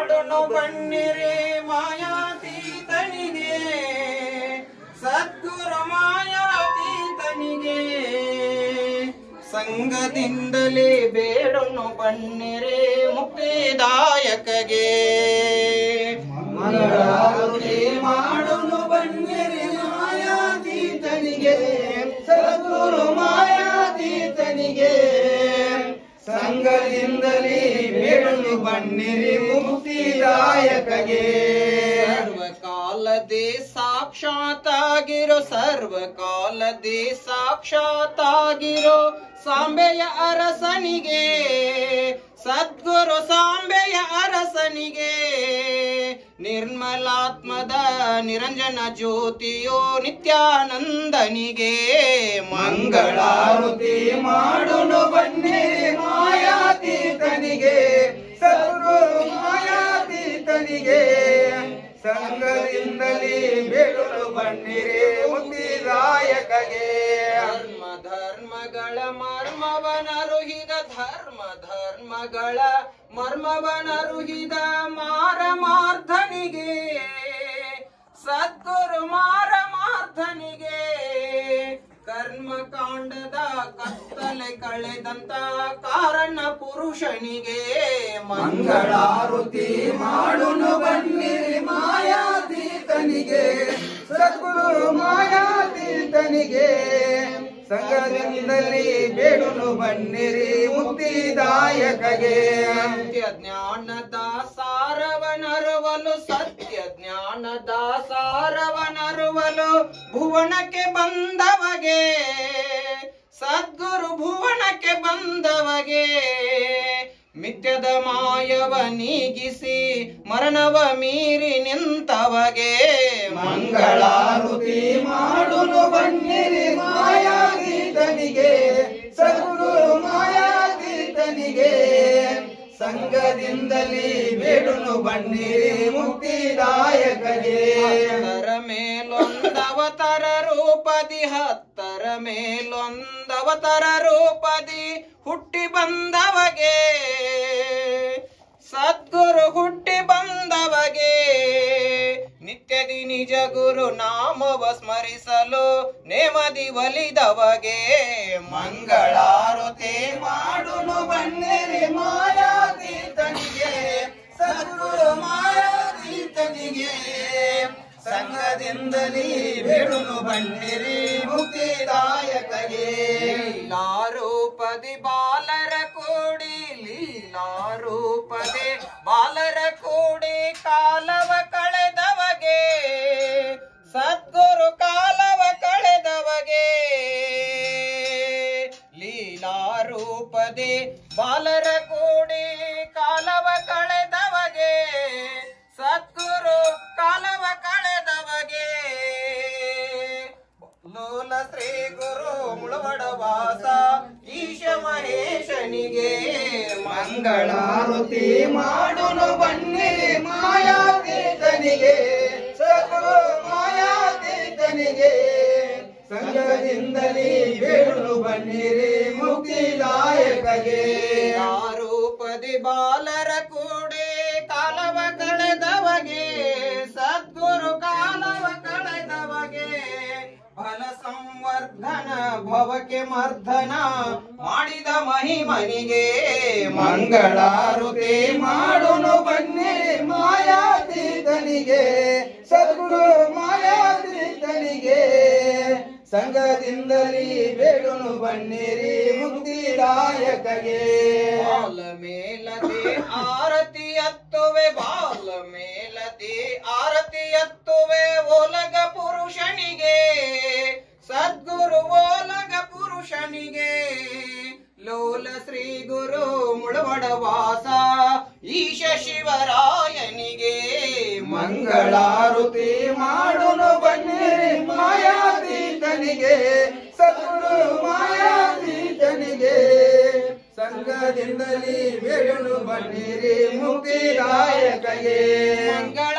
ಮಾಡುನು ಬನ್ನಿರಿ ಮಾಯಾತೀತನಿಗೆ ಸದ್ಗುರು ಮಾಯಾತೀತನಿಗೆ ಸಂಗದಿಂದಲೇ ಬೇಡುನು ಬನ್ನಿರಿ ಮುಕ್ತಿದಾಯಕಗೆ ಮಂಗಳಾರತಿ ಮಾಡುನು ಬನ್ನಿರಿ ಮಾಯಾತೀತನಿಗೆ ಸದ್ಗುರು ಮಾಯಾತೀತನಿಗೆ ಸಂಗದಿಂದಲೇ ಬೇಡುನು ಬನ್ನಿರಿ ಮುಕ್ತಿದಾಯಕಗೆ ಸರ್ವಕಾಲದೇ ಸಾಕ್ಷಾತ್ತಾಗಿರೋ ಸರ್ವಕಾಲದೇ ಸಾಕ್ಷಾತ್ತಾಗಿರೋ ಸಾಂಬೆಯ ಅರಸನಿಗೆ ಸದ್ಗುರು ಸಾಂಬೆಯ ಅರಸನಿಗೆ ನಿರ್ಮಲಾತ್ಮದ ನಿರಂಜನ ಜ್ಯೋತಿಯೋ ನಿತ್ಯಾನಂದನಿಗೆ ಮಂಗಳಾರತಿ ಮಾಡುನು ಬನ್ನಿರಿ ಮಾಯಾತೀತನಿಗೆ ಸದ್ಗುರು ಮಾಯಾತೀತನಿಗೆ ಸಂಗದಿಂದಲೇ ಬೇಡುನು ಬನ್ನಿರಿ ಮುಕ್ತಿದಾಯಕಗೆ ಧರ್ಮಗಳ ಮರ್ಮವನರುಹಿದ ಧರ್ಮಗಳ ಮರ್ಮವನರುಹಿದ ಮಾರಮಾರ್ಧನಿಗೆ ಸದ್ಗುರು ಮಾರಮಾರ್ಧನಿಗೆ ಕರ್ಮಕಾಂಡದ ಕತ್ತಲೆ ಕಳೆದಂತ ಕಾರಣ ಪುರುಷನಿಗೆ ಮಂಗಳಾರತಿ ಮಾಡುನು ಬನ್ನಿರಿ ಮಾಯಾತೀತನಿಗೆ ಸದ್ಗುರು ಮಾಯಾತೀತನಿಗೆ ಸಂಗದಿಂದಲೇ ಬೇಡುನು ಬನ್ನಿರಿ ಮುಕ್ತಿದಾಯಕಗೆ ಸತ್ಯ ಜ್ಞಾನದ ಸಾರವನರುವಲು ಸತ್ಯ ಜ್ಞಾನದ ಸಾರವನರುವಲು ಭುವನಕ್ಕೆ ಬಂದವಗೆ ಸದ್ಗುರು ಭುವನಕ್ಕೆ ಬಂದವಗೆ ಮಿಥ್ಯದ ಮಾಯವ ನೀಗಿಸಿ ಮರಣವ ಮೀರಿ ನಿಂತವಗೆ ಮಂಗಳಾರತಿ ಮಾಡುನು ಬನ್ನಿರಿ ಮಾಯಾತೀತನಿಗೆ ಸದ್ಗುರು ಮಾಯಾತೀತನಿಗೆ ಸಂಗದಿಂದಲೇ ಬೇಡುನು ಬನ್ನಿರಿ ಮುಕ್ತಿದಾಯಕಗೆ ಹತ್ತರ ಮೇಲೊಂದವತರ ರೂಪದಿ ಹತ್ತರ ಮೇಲೊಂದವತರ ರೂಪದಿ ಹುಟ್ಟಿ ಬಂದವಗೆ ಸದ್ಗುರು ಹುಟ್ಟಿ ಬಂದವಗೆ ನಿತ್ಯದಿ ನಿಜ ಗುರು ನಾಮವ ಸ್ಮರಿಸಲು ನೇಮದಿ ಒಲಿದವಗೆ ಮಂಗಳಾರತಿ ಮಾಡುನು ಬನ್ನಿರಿ ಮಾಯಾತೀತನಿಗೆ ಸದ್ಗುರು ಮಾಯಾತೀತನಿಗೆ ಸಂಗದಿಂದಲೇ ಬೇಡುನು ಬನ್ನಿರಿ ಮುಕ್ತಿದಾಯಕಗೆ ಲೀಲಾರೂಪದಿ ಬಾಲರ ಕೂಡಿ ಲೀಲಾರೂಪದಿ ಬಾಲರ ಕೂಡಿ ಕಾಲವ ಕಳೆದವಗೆ ಸದ್ಗುರು ಕಾಲವ ಕಳೆದವಗೆ ಲೀಲಾರೂಪದಿ ಬಾಲರ ಕೂಡಿ ಕಾಲವ ಕಳೆದವಗೆ ಸದ್ಗುರು ಕಾಲವ ಕಳೆದವಗೆ ಲೋಲ ಶ್ರೀ ಗುರು ಮುಳವಡವಾಸ ಈಶ ಮಹೇಶನಿಗೆ ಮಂಗಳಾರತಿ ಮಾಡುನು ಬನ್ನಿರಿ ಮಾಯಾತೀತನಿಗೆ ಸದ್ಗುರು ಮಾಯಾತೀತನಿಗೆ ಸಂಗದಿಂದಲೇ ಬೇಡುನು ಬನ್ನಿರಿ ಮುಕ್ತಿದಾಯಕಗೆ ರೂಪದಿ ಬಾಲರ ಕೂಡಿ ಕಾಲವ ಕಳೆದವಗೆ ಸದ್ಗುರು ಕಾಲವ ಕಳೆದವಗೆ ಫಲ ಸಂವರ್ಧನ ಭವಕ್ಕೆ ಮರ್ಧನ ಮಾಡಿದ ಮಹಿಮನಿಗೆ ಮಂಗಳಾರತಿ ಮಾಡುನು ಬನ್ನಿರಿ ಮಾಯಾತೀತನಿಗೆ ಸದ್ಗುರು ಮಾಯಾತೀತನಿಗೆ ಸಂಗದಿಂದಲೇ ಬೇಡುನು ಬನ್ನಿರಿ ಮುಕ್ತಿದಾಯಕಗೆ ಬಾಲ ಮೇಲದೆ ಆರತಿ ಎತ್ತುವೆ ಬಾಲ ಮೇಲದೆ ಆರತಿ ಎತ್ತುವೆ ಓಲಗ ಪುರುಷನಿಗೆ ಸದ್ಗುರು ಓಲಗ ಪುರುಷನಿಗೆ ಲೋಲ ಶ್ರೀ ಗುರು ಮುಳವಡವಾಸ ಈಶ ಶಿವರಾಯನಿಗೆ ಮಂಗಳಾರತಿ ಮಾಡುನು ಬನ್ನಿರಿ ಮಾಯಾತೀತನಿಗೆ ಸದ್ಗುರು ಮಾಯಾತೀತನಿಗೆ ಸಂಗದಿಂದಲೇ ಬೇಡುನು ಬನ್ನಿರಿ ಮುಕ್ತಿದಾಯಕಗೆ ಮಂಗಳ